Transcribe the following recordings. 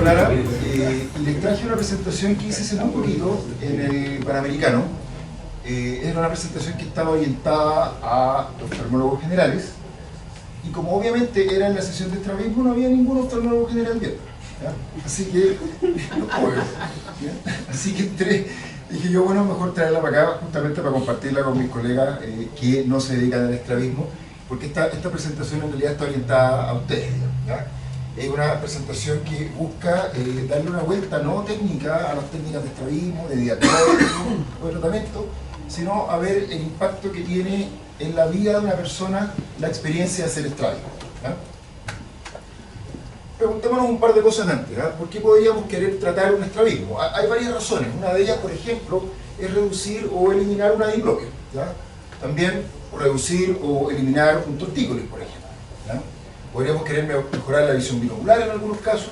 Lara, y les traje una presentación que hice hace muy poquito en el Panamericano. Era una presentación que estaba orientada a oftalmólogos generales, y como obviamente era en la sesión de estrabismo, no había ningún oftalmólogo general viendo. Así que, así que dije yo, bueno, mejor traerla para acá justamente para compartirla con mis colegas que no se dedican al estrabismo, porque esta presentación en realidad está orientada a ustedes, ¿ya? Es una presentación que busca darle una vuelta no técnica a las técnicas de estrabismo, de diagnóstico o de tratamiento, sino a ver el impacto que tiene en la vida de una persona la experiencia de hacer estrabismo, ¿ya? Preguntémonos un par de cosas antes, ¿ya? ¿Por qué podríamos querer tratar un estrabismo? Hay varias razones. Una de ellas, por ejemplo, es reducir o eliminar una diplopia, ¿ya? También reducir o eliminar un tortícolis, por ejemplo, ¿ya? Podríamos querer mejorar la visión binocular en algunos casos,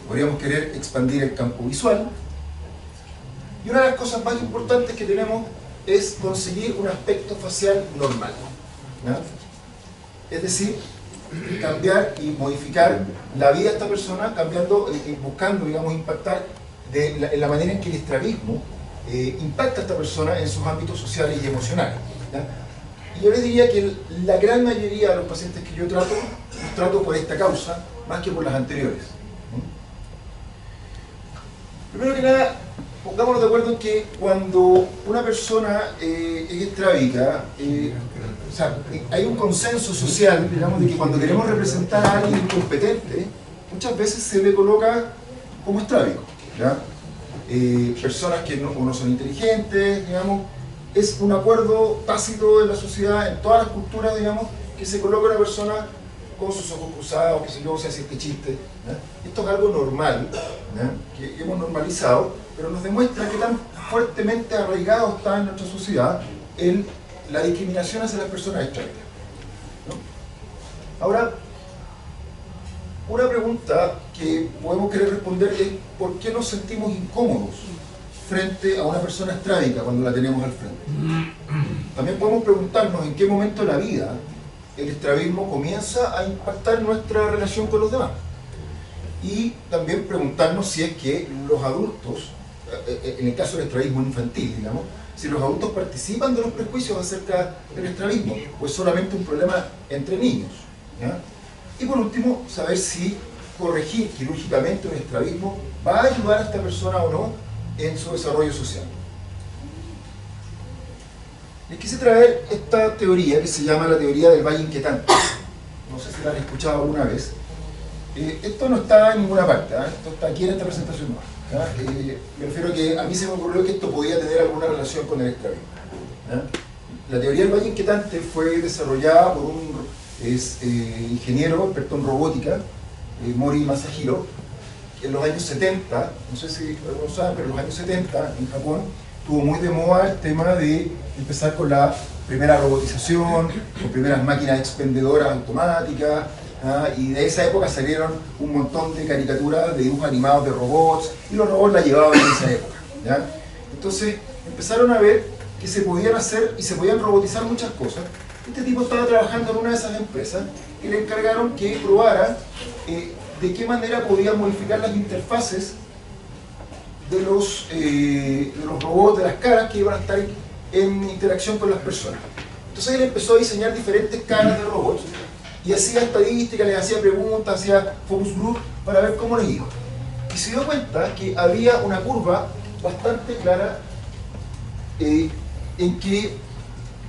podríamos querer expandir el campo visual. Y una de las cosas más importantes que tenemos es conseguir un aspecto facial normal, ¿ya? Es decir, cambiar y modificar la vida de esta persona, cambiando, buscando, digamos, impactar en la manera en que el estrabismo impacta a esta persona en sus ámbitos sociales y emocionales, ¿ya? Y yo les diría que la gran mayoría de los pacientes que yo trato, los trato por esta causa, más que por las anteriores. Primero que nada, pongámonos de acuerdo en que cuando una persona es estrábica, o sea, hay un consenso social, digamos, de que cuando queremos representar a alguien incompetente, muchas veces se le coloca como estrábico, ¿ya? Personas que no son inteligentes, digamos, es un acuerdo tácito en la sociedad, en todas las culturas, digamos, que se coloca una persona con sus ojos cruzados, que se yo, se hace este chiste, ¿ya? Esto es algo normal, ¿ya? Que hemos normalizado, pero nos demuestra que tan fuertemente arraigado está en nuestra sociedad la discriminación hacia las personas estrábicas, ¿no? Ahora, una pregunta que podemos querer responder es ¿por qué nos sentimos incómodos frente a una persona estrábica cuando la tenemos al frente? También podemos preguntarnos en qué momento de la vida el estrabismo comienza a impactar nuestra relación con los demás. Y también preguntarnos si es que los adultos, en el caso del estrabismo infantil, digamos, si los adultos participan de los prejuicios acerca del estrabismo, o es solamente un problema entre niños, ¿ya? Y por último, saber si corregir quirúrgicamente un estrabismo va a ayudar a esta persona o no en su desarrollo social. Les quise traer esta teoría que se llama la teoría del valle inquietante. No sé si la han escuchado alguna vez. Esto no está en ninguna parte, ¿eh? Esto está aquí en esta presentación nueva. Me refiero a que a mí se me ocurrió que esto podía tener alguna relación con el estrabismo, ¿ya? La teoría del valle inquietante fue desarrollada por un ingeniero experto en robótica, Mori Masahiro, que en los años 70, no sé si algunos saben, pero en los años 70 en Japón estuvo muy de moda el tema de empezar con la primera robotización, con primeras máquinas expendedoras automáticas, y de esa época salieron un montón de caricaturas de dibujos animados de robots, y los robots la llevaban en esa época, ¿ya? Entonces empezaron a ver que se podían hacer y se podían robotizar muchas cosas. Este tipo estaba trabajando en una de esas empresas y le encargaron que probara de qué manera podía modificar las interfaces de los robots, de las caras que iban a estar en interacción con las personas. Entonces él empezó a diseñar diferentes caras de robots y hacía estadísticas, les hacía preguntas, hacía focus group para ver cómo les iba. Y se dio cuenta que había una curva bastante clara en que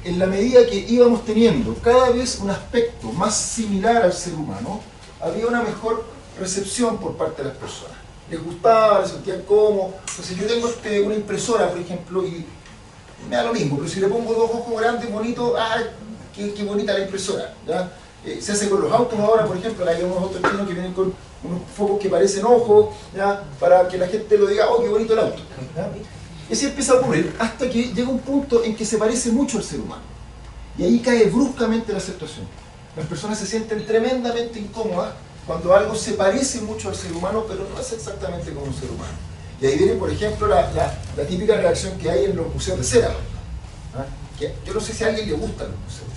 en la medida que íbamos teniendo cada vez un aspecto más similar al ser humano, había una mejor recepción por parte de las personas. Les gustaba, les sentían cómodos. Entonces yo tengo una impresora, por ejemplo, y me da lo mismo, pero si le pongo dos ojos grandes, bonitos, ¡ay, qué bonita la impresora! ¿Ya? Se hace con los autos ahora, por ejemplo, hay unos autos chinos que vienen con unos focos que parecen ojos, ¿ya? Para que la gente lo diga, ¡oh, qué bonito el auto! ¿Ya? Y así empieza a ocurrir hasta que llega un punto en que se parece mucho al ser humano. Y ahí cae bruscamente la aceptación. Las personas se sienten tremendamente incómodas cuando algo se parece mucho al ser humano, pero no es exactamente como un ser humano. Y ahí viene, por ejemplo, la típica reacción que hay en los museos de cera. ¿Ah? Que yo no sé si a alguien le gustan los museos,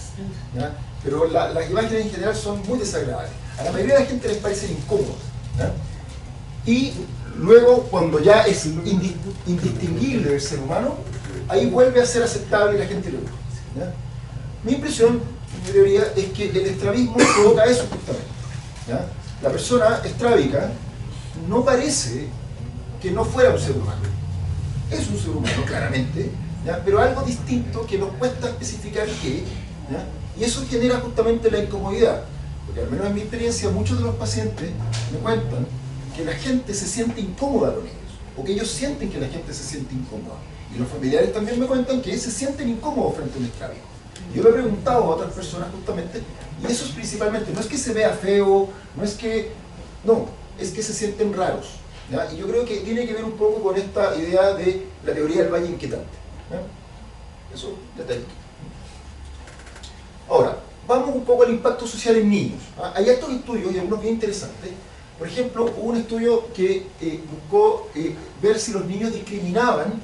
¿ya? Pero las imágenes en general son muy desagradables. A la mayoría de la gente les parecen incómodas, ¿ya? Y luego, cuando ya es indistinguible del ser humano, ahí vuelve a ser aceptable y la gente lo usa, ¿ya? Mi impresión, mi teoría, es que el estrabismo provoca eso justamente, ¿ya? La persona estrábica no parece que no fuera un ser humano. Es un ser humano, claramente, ¿ya? Pero algo distinto que nos cuesta especificar qué, ¿ya? Y eso genera justamente la incomodidad. Porque al menos en mi experiencia, muchos de los pacientes me cuentan que la gente se siente incómoda con ellos, o que ellos sienten que la gente se siente incómoda. Y los familiares también me cuentan que se sienten incómodos frente a un estrabismo. Yo lo he preguntado a otras personas justamente, y eso es principalmente, no es que se vea feo, no es que, no, es que se sienten raros, ¿ya? Y yo creo que tiene que ver un poco con esta idea de la teoría del valle inquietante, ¿ya? Eso ya te digo. Ahora, vamos un poco al impacto social en niños, ¿ah? Hay estos estudios, y algunos bien interesantes. Por ejemplo, hubo un estudio que buscó ver si los niños discriminaban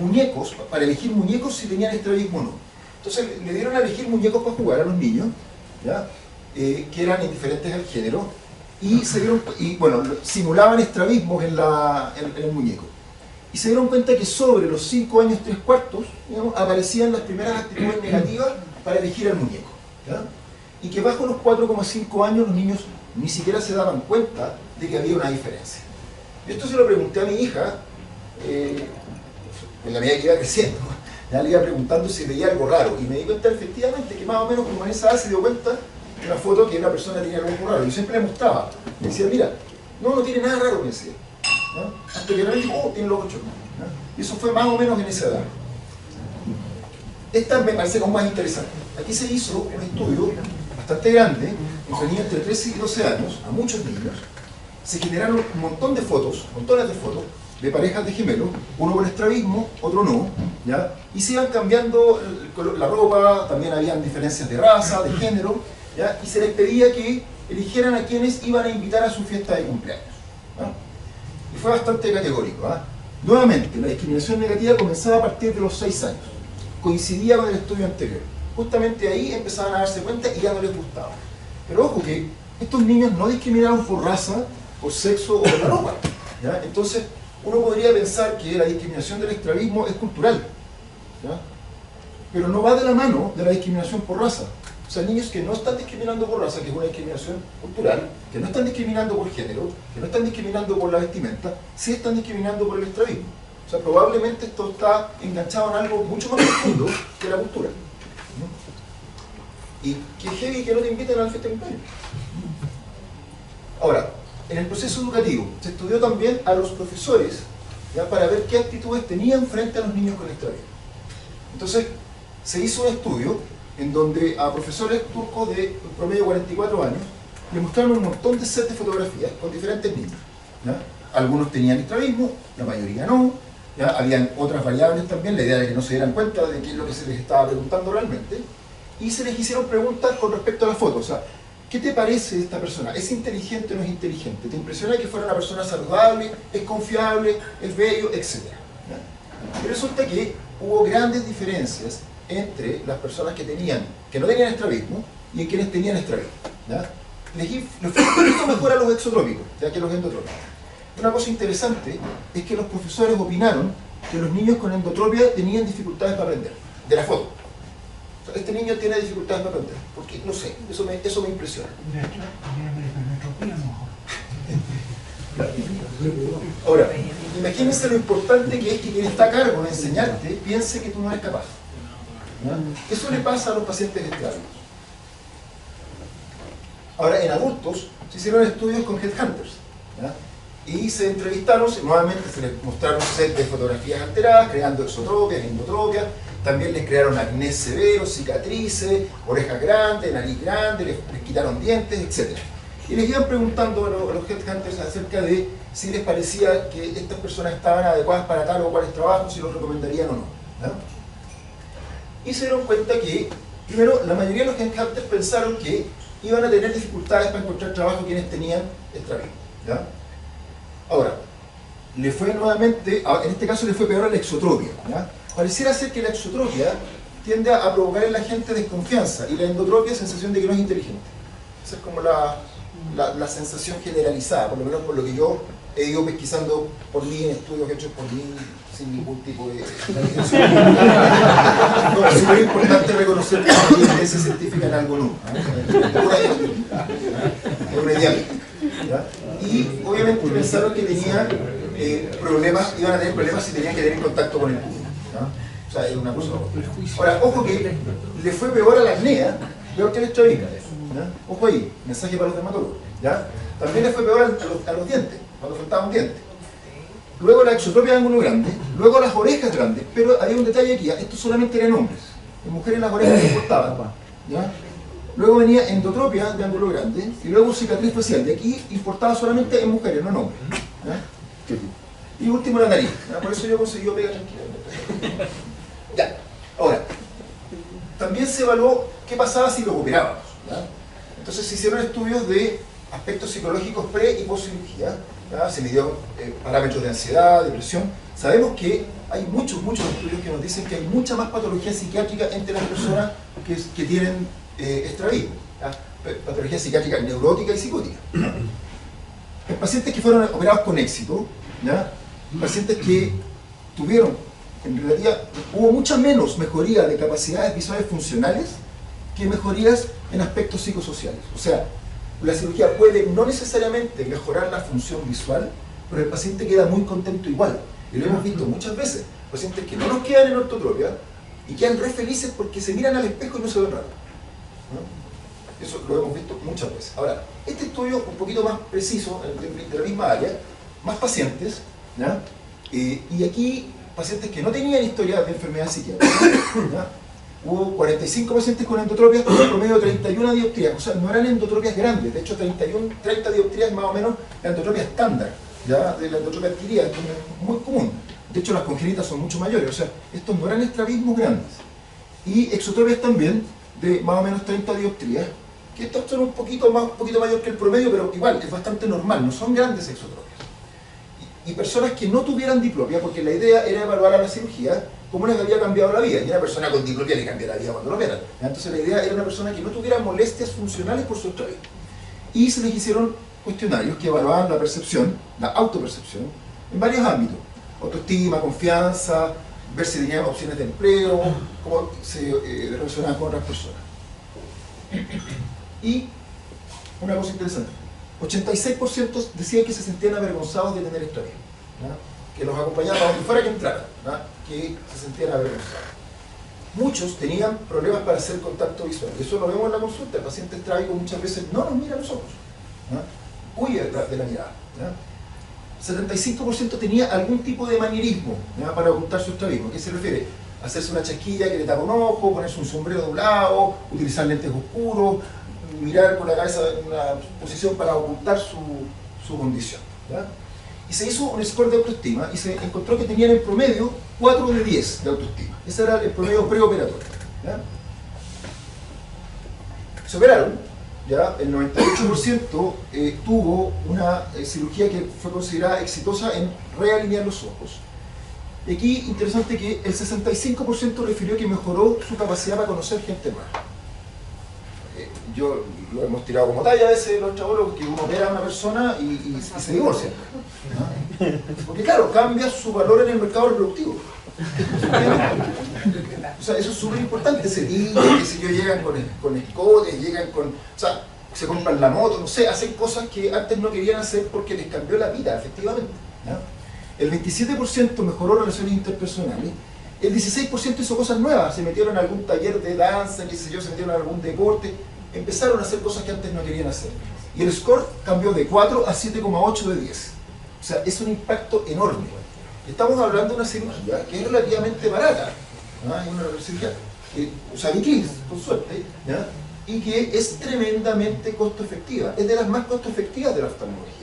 muñecos, para elegir muñecos si tenían estrabismo o no. Entonces le dieron a elegir muñecos para jugar a los niños, ¿ya? Que eran indiferentes al género, y bueno, simulaban estrabismos en el muñeco. Y se dieron cuenta que sobre los 5 años 3/4, digamos, aparecían las primeras actitudes negativas para elegir al muñeco, ¿ya? Y que bajo los 4,5 años los niños ni siquiera se daban cuenta de que había una diferencia. Y esto se lo pregunté a mi hija, en la medida que iba creciendo. Ya le iba preguntando si veía algo raro, y me di cuenta efectivamente que más o menos como en esa edad se dio cuenta de una foto que una persona tenía algo raro. Yo siempre le mostraba, me decía, mira, no tiene nada raro, me decía, ¿no? Hasta que me dijo, tiene los 8, ¿no? Y eso fue más o menos en esa edad. Esta me parece como más interesante. Aquí se hizo un estudio bastante grande, entre niños entre 13 y 12 años, a muchos niños. Se generaron un montón de fotos, montones de fotos, de parejas de gemelos, uno con estrabismo, otro no, ¿ya? Y se iban cambiando la ropa, también habían diferencias de raza, de género, ¿ya? Y se les pedía que eligieran a quienes iban a invitar a su fiesta de cumpleaños, ¿ya? Y fue bastante categórico, ¿eh? Nuevamente, la discriminación negativa comenzaba a partir de los 6 años, coincidía con el estudio anterior. Justamente ahí empezaban a darse cuenta y ya no les gustaba. Pero ojo que estos niños no discriminaban por raza, por sexo o por la ropa, ¿ya? Entonces, uno podría pensar que la discriminación del estrabismo es cultural, ¿ya? Pero no va de la mano de la discriminación por raza. O sea, niños que no están discriminando por raza, que es una discriminación cultural, que no están discriminando por género, que no están discriminando por la vestimenta, sí están discriminando por el estrabismo. O sea, probablemente esto está enganchado en algo mucho más profundo que la cultura, ¿no? Y que heavy que no te inviten a la fiesta de cumpleaños. Ahora, en el proceso educativo se estudió también a los profesores, ¿ya? Para ver qué actitudes tenían frente a los niños con estrabismo. Entonces, se hizo un estudio en donde a profesores turcos de promedio 44 años le mostraron un montón de sets de fotografías con diferentes niños, ¿ya? Algunos tenían estrabismo, la mayoría no, ¿ya? Habían otras variables también, la idea de que no se dieran cuenta de qué es lo que se les estaba preguntando realmente, y se les hicieron preguntas con respecto a la foto. O sea, ¿qué te parece de esta persona? ¿Es inteligente o no es inteligente? ¿Te impresiona que fuera una persona saludable? ¿Es confiable? ¿Es bello? Etcétera, ¿ya? Y resulta que hubo grandes diferencias entre las personas que no tenían estrabismo y en quienes tenían estrabismo, ¿ya? Les fue un poquito mejor a los exotrópicos, ya que los endotrópicos. Una cosa interesante es que los profesores opinaron que los niños con endotropia tenían dificultades para aprender, de la foto. O sea, este niño tiene dificultades para aprender, porque no sé, eso me impresiona. Ahora, imagínense lo importante que es que quien está a cargo de enseñarte piense que tú no eres capaz, ¿ya? Eso le pasa a los pacientes estrábicos. Ahora, en adultos se hicieron estudios con headhunters, ¿ya? Y se entrevistaron, nuevamente se les mostraron sets de fotografías alteradas, creando exotropias, endotropias. También les crearon acné severo, cicatrices, orejas grandes, nariz grande, les quitaron dientes, etc. Y les iban preguntando a los headhunters acerca de si les parecía que estas personas estaban adecuadas para tal o cuales trabajos, si los recomendarían o no, ¿no? Y se dieron cuenta que, primero, la mayoría de los headhunters pensaron que iban a tener dificultades para encontrar trabajo quienes tenían estrabismo, ¿ya? Ahora, le fue nuevamente, en este caso le fue peor a la exotropia, ¿ya? Pareciera ser que la exotropia tiende a provocar en la gente desconfianza y la endotropia sensación de que no es inteligente. Esa es como la sensación generalizada, por lo menos por lo que yo he ido pesquisando por mí en estudios hechos por mí sin ningún tipo de... No, es súper importante reconocer que hay evidencia científica en algo nuevo. Es una dialéctica. Y obviamente pensaron que tenían problemas, iban a tener problemas si tenían que tener contacto con el público. O sea, era una cosa. Ahora, ojo que le fue peor a la apnea, peor que el estrabismo. Ojo ahí, mensaje para los dermatólogos. ¿Ya? También le fue peor a los dientes, cuando faltaba un diente. Luego la exotropia de ángulo grande, luego las orejas grandes, pero había un detalle aquí, esto solamente eran hombres. En mujeres las orejas no importaban. ¿Ya? Luego venía endotropia de ángulo grande y luego cicatriz facial. De aquí importaba solamente en mujeres, no en hombres. ¿Ya? Y último la nariz. ¿Ya? Por eso yo conseguí pega tranquila. Ya. Ahora, también se evaluó qué pasaba si los operábamos. ¿Ya? Entonces se hicieron estudios de aspectos psicológicos pre y post cirugía. Se midió parámetros de ansiedad, depresión. Sabemos que hay muchos estudios que nos dicen que hay mucha más patología psiquiátrica entre las personas que tienen estrabismo. Patología psiquiátrica neurótica y psicótica. En pacientes que fueron operados con éxito, ¿ya? Pacientes que tuvieron, en realidad, hubo mucha menos mejoría de capacidades visuales funcionales que mejorías en aspectos psicosociales. O sea, la cirugía puede no necesariamente mejorar la función visual, pero el paciente queda muy contento igual. Y lo hemos visto muchas veces. Pacientes que no nos quedan en ortotropia y quedan re felices porque se miran al espejo y no se ven raros. ¿No? Eso lo hemos visto muchas veces. Ahora, este estudio un poquito más preciso, de la misma área, más pacientes, ¿ya? Y aquí pacientes que no tenían historia de enfermedad psiquiátrica. ¿Ya? Hubo 45 pacientes con endotropias con un promedio de 31 dioptrías, o sea, no eran endotropias grandes, de hecho 30 dioptrías más o menos la endotropia estándar, ¿ya? De la endotropia adquirida, que es muy común. De hecho las congénitas son mucho mayores, o sea, estos no eran estrabismos grandes. Y exotropias también, de más o menos 30 dioptrías, que estos son un poquito mayor que el promedio, pero igual, es bastante normal, no son grandes exotropias. Y personas que no tuvieran diplopia, porque la idea era evaluar a la cirugía cómo les había cambiado la vida, y una persona con diplopia le cambia la vida cuando lo operan. Entonces la idea era una persona que no tuviera molestias funcionales por su estrabismo. Y se les hicieron cuestionarios que evaluaban la percepción, la autopercepción, en varios ámbitos. Autoestima, confianza, ver si tenían opciones de empleo, cómo se relacionaban con otras personas. Y una cosa interesante, 86% decían que se sentían avergonzados de tener estrabismo, que los acompañaba a donde fuera que entraran, que se sentían avergonzados. Muchos tenían problemas para hacer contacto visual, eso lo vemos en la consulta. El paciente estrábico muchas veces no nos mira a los ojos, huye de la mirada. 75% tenía algún tipo de manierismo para ocultar su estrabismo. ¿A qué se refiere? Hacerse una chasquilla que le tapa un ojo, ponerse un sombrero de un lado, utilizar lentes oscuros, mirar con la cabeza en una posición para ocultar su condición. ¿Ya? Y se hizo un score de autoestima y se encontró que tenían en promedio 4 de 10 de autoestima. Ese era el promedio preoperatorio. ¿Ya? Se operaron, ¿ya? El 98% tuvo una cirugía que fue considerada exitosa en realinear los ojos. Y aquí, interesante que el 65% refirió que mejoró su capacidad para conocer gente nueva. Yo lo hemos tirado como talla a veces los chavos, que uno opera a una persona y se divorcia. Porque claro, cambia su valor en el mercado reproductivo. O sea, eso es súper importante. Se dice que si ellos llegan con escotes, llegan con... O sea, se compran la moto, no sé, hacen cosas que antes no querían hacer porque les cambió la vida, efectivamente. ¿Ya? El 27% mejoró relaciones interpersonales, el 16% hizo cosas nuevas, se metieron en algún taller de danza, qué sé yo, se metieron en algún deporte, empezaron a hacer cosas que antes no querían hacer. Y el score cambió de 4 a 7,8 de 10. O sea, es un impacto enorme. Estamos hablando de una cirugía que es relativamente barata, ¿no? Es una cirugía que usa bikinis, por suerte, ¿ya? Y que es tremendamente costo efectiva, es de las más costo efectivas de la oftalmología.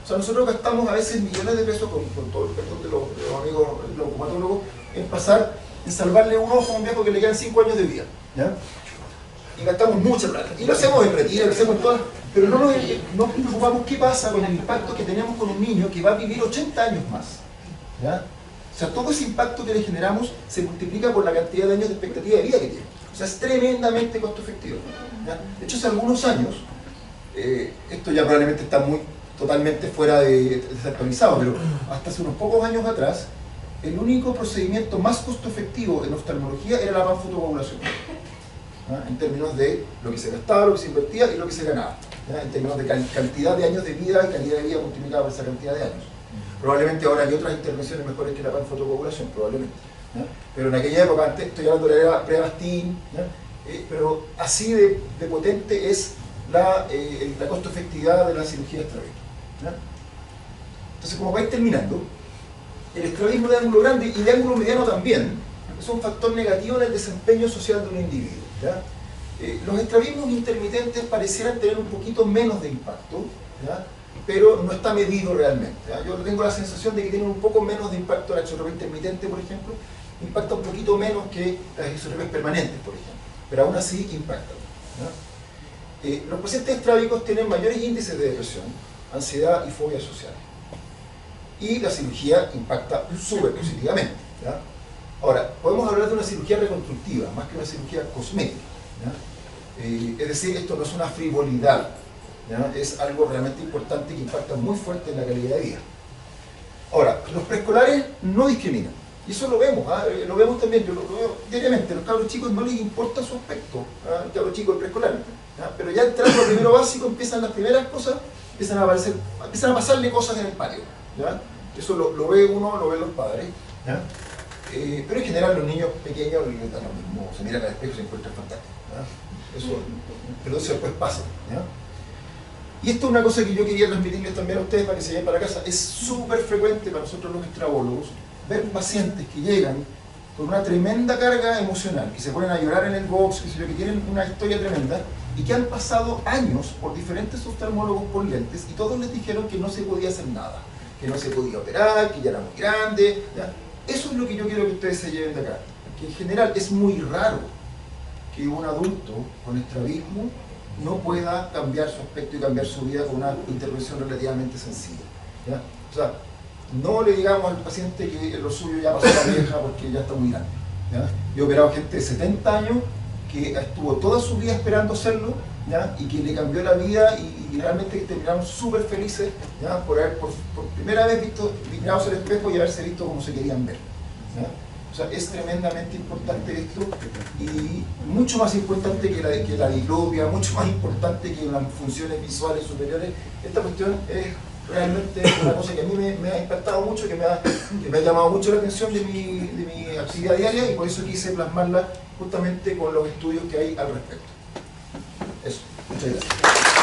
O sea, nosotros gastamos a veces millones de pesos, con todo el perdón de los amigos glaucomatólogos, en salvarle un ojo a un viejo que le quedan 5 años de vida, ¿ya? Y gastamos mucha plata, y lo hacemos en retiro, lo hacemos en todas, pero no nos preocupamos qué pasa con el impacto que tenemos con un niño que va a vivir 80 años más, ¿ya? O sea, todo ese impacto que le generamos se multiplica por la cantidad de años de expectativa de vida que tiene. O sea, es tremendamente costo efectivo, ¿ya? De hecho, hace algunos años, esto ya probablemente está muy totalmente fuera de desactualizado, pero hasta hace unos pocos años atrás, el único procedimiento más costo efectivo en oftalmología era la panfotocoagulación, en términos de lo que se gastaba, lo que se invertía y lo que se ganaba, en términos de cantidad de años de vida y calidad de vida multiplicada por esa cantidad de años. Probablemente ahora hay otras intervenciones mejores que la panfotocoagulación, probablemente. Pero en aquella época, antes estoy hablando de la era pre-Bastín, pero así de potente es la costo efectividad de la cirugía de estrabismo. Entonces, como vais terminando, el estrabismo de ángulo grande y de ángulo mediano también es un factor negativo en el desempeño social de un individuo. Los estrabismos intermitentes parecieran tener un poquito menos de impacto, pero no está medido realmente. Yo tengo la sensación de que tienen un poco menos de impacto. La exotropía intermitente, por ejemplo, impacta un poquito menos que las isotropias permanentes, por ejemplo, pero aún así impactan. Los pacientes estrábicos tienen mayores índices de depresión, ansiedad y fobia social. Y la cirugía impacta súper positivamente. Ahora, podemos hablar de una cirugía reconstructiva, más que una cirugía cosmética. Es decir, esto no es una frivolidad, es algo realmente importante que impacta muy fuerte en la calidad de vida. Ahora, los preescolares no discriminan. Y eso lo vemos, lo vemos también, yo lo veo diariamente. A los cabros chicos no les importa su aspecto, el cabro chico del preescolar. Pero ya entrando al primero básico empiezan las primeras cosas, empiezan a pasarle cosas en el patio. Eso lo ve uno, lo ven los padres. Pero en general los niños pequeños les da lo mismo, se miran al espejo y se encuentran fantásticos. Pero eso después pasa. Y esto es una cosa que yo quería transmitirles también a ustedes para que se vayan para casa. Es súper frecuente para nosotros los estrabólogos ver pacientes que llegan con una tremenda carga emocional, que se ponen a llorar en el box, que tienen una historia tremenda, y que han pasado años por diferentes oftalmólogos con lentes, y todos les dijeron que no se podía hacer nada, que no se podía operar, que ya era muy grande. Eso es lo que yo quiero que ustedes se lleven de acá, que en general es muy raro que un adulto con estrabismo no pueda cambiar su aspecto y cambiar su vida con una intervención relativamente sencilla. O sea, no le digamos al paciente que lo suyo ya pasó a la vieja porque ya está muy grande. Yo he operado gente de 70 años que estuvo toda su vida esperando hacerlo, y que le cambió la vida y realmente terminaron súper felices por haber por primera vez mirados al espejo y haberse visto como se querían ver. O sea, es tremendamente importante esto, y mucho más importante que la diplopia, mucho más importante que las funciones visuales superiores. Esta cuestión es realmente una cosa que a mí me ha impactado mucho, que me ha llamado mucho la atención de mi actividad diaria, y por eso quise plasmarla justamente con los estudios que hay al respecto. Eso, muchas gracias.